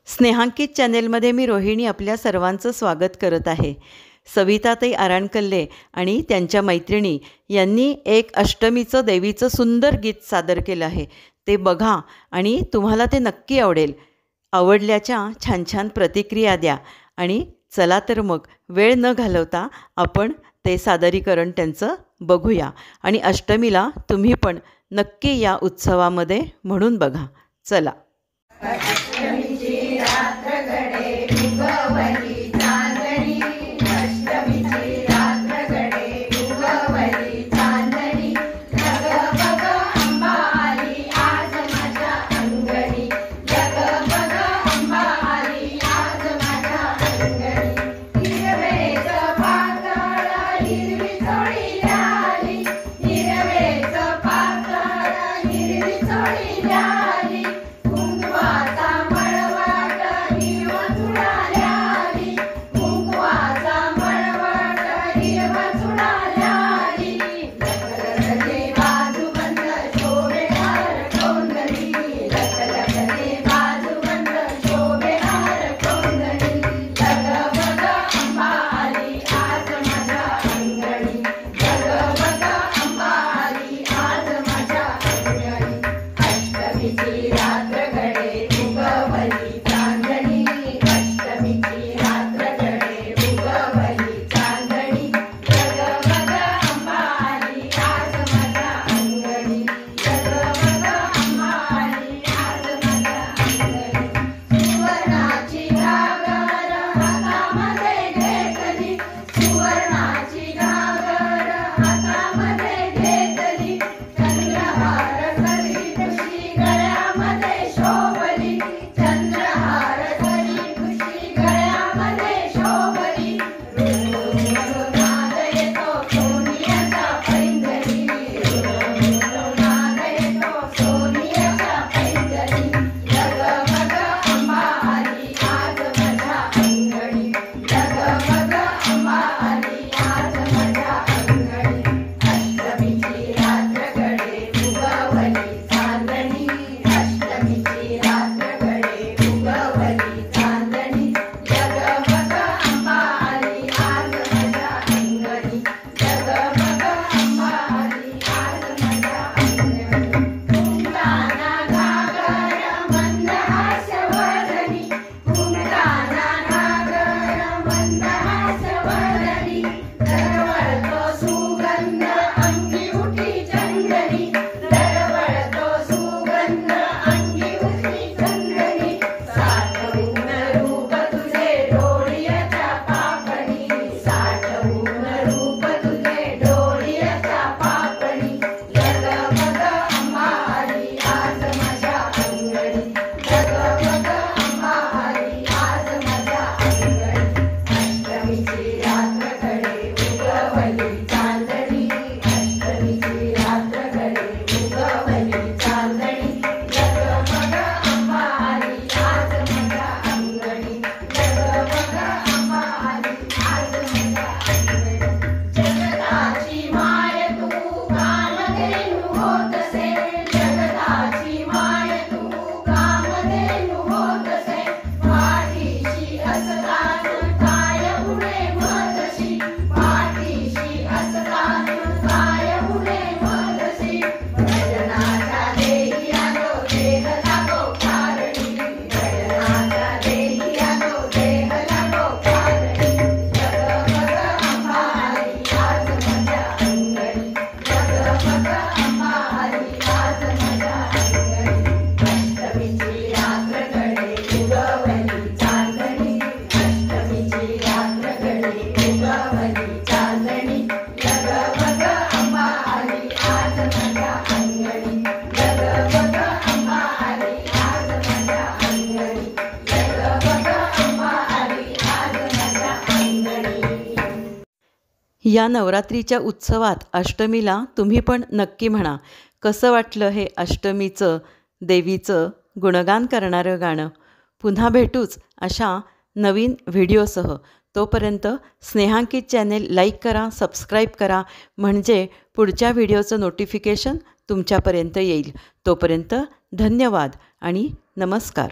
स्नेहांकित चॅनेलमध्ये मी रोहिणी आपल्या सर्वांचं स्वागत करत आहे। सविताताई आराणकल्ले आणि त्यांच्या मैत्रिणी यांनी एक अष्टमीचं देवीचं सुंदर गीत सादर केलं आहे। ते बघा आणि तुम्हाला ते नक्की आवडेल। आवडल्याच्या छान छान प्रतिक्रिया द्या आणि चला तर मग वेळ न घालवता आपण ते सादरीकरण त्यांचं बघूया आणि अष्टमीला तुम्ही पण नक्की या उत्सवामध्ये म्हणून बघा। चला। अष्टमीची रात्र घडे उगवली चांदणी, अष्टमीची रात्र घडे उगवली चांदणी, जग बघ अंबा आली आज माझ्या अंगणी, जग बघ अंबा आली आज माझ्या अंगणी, हिरवेच पातळ हिरवी चोळी आली, हिरवेच पातळ हिरवी चोळी आली, कुंकवाचा मळवट हिरवा चुडाल्याली, कुंकवाचा मळवट हिरवा चुडाल्याली, लखलखले बाजूबंद शोभेदार कोंदणी, लखलखले बाजूबंद शोभेदार कोंदणी, जग बघ अंबा आली आज माझ्या अंगणी, जग बघ अंबा आली आज माझ्या अंगणी, अष्टमीची रात्र घडे उगवली चांदणी, अष्टमीची रात्र घडे उगवली चांदणी, जग बघ अंबा आली आज माझ्या अंगणी, जग बघ अंबा आली आज माझ्या अंगणी, सुवर्णाची घागर हातामध्ये घेतली, सुवर्णाची घागर हातामध्ये घेतली, चंद्रहार करी खुशी गळ्यामध्ये शोभली, चंद्रहार करी खुशी गळ्यामध्ये शोभली, नाद येतो सोनियाचा पैंजरी, नाद येतो सोनियाचा पैंजरी, जग बघ अंबा आली आज माझ्या अंगणी, जग बघ अंबा आली आज माझ्या अंगणी, अष्टमीची रात्र घडे उगवली चांदणी, अष्टमीची रात्र घडे उगवली चांदणी, जग बघ अंबा आली आज माझ्या अंगणी, जग बघ अंबा आली आज माझ्या अंगणी, कुंकवाना घागर मंदहास वदनी, कुंकवाना घागर मंदहास वदनी, दरवळतो सुगंध अंगी उठी चंदनी, दरवळतो सुगंध अंगी उठी चंदनी, साठवून रूप तुझे डोळीच्या पापणी, साठवून रूप तुझे डोळीच्या पापणी, जग बघ अंबा आली आज माझ्या अंगणी, जग बघ अंबा आली आज माझ्या अंगणी, अष्टमीची रात्र घडे उगवली चांदणी, अष्टमीची रात्र घडे उगवली चांदणी, जग बघ अंबा आली आज माझ्या अंगणी, जग बघ अंबा आली आज माझ्या अंगणी, जगताची माय तू कामधेनु होतसे, जगताची माय तू कामधेनु होतसे, पाठीशी असतान काय पुढे मजशी, पाठीशी असतान काय पुढे मजशी, भजनाच्या देही आलो देह लागो कारणी, भजनाच्या देही आलो देह लागो कारणी, जग बघ अंबा आली आज माझ्या अंगणी, जग बघ अंबा आली आज माझ्या अंगणी, अष्टमीची रात्र घडे उगवली चांदणी, अष्टमीची रात्र घडे उगवली चांदणी, जग बघ अंबा आली आज माझ्या अंगणी, जग बघ अंबा आली आज माझ्या अंगणी, जग बघ अंबा आली आज माझ्या अंगणी। या नवरात्रीच्या उत्सवात अष्टमीला तुम्ही पण नक्की म्हणा कसं वाटलं हे अष्टमीचं देवीचं गुणगान करणारं गाणं। पुन्हा भेटूच अशा नवीन व्हिडिओसह। तोपर्यंत स्नेहांकित चॅनेल लाईक करा, सबस्क्राईब करा म्हणजे पुढच्या व्हिडिओचं नोटिफिकेशन तुमच्यापर्यंत येईल। तोपर्यंत धन्यवाद आणि नमस्कार।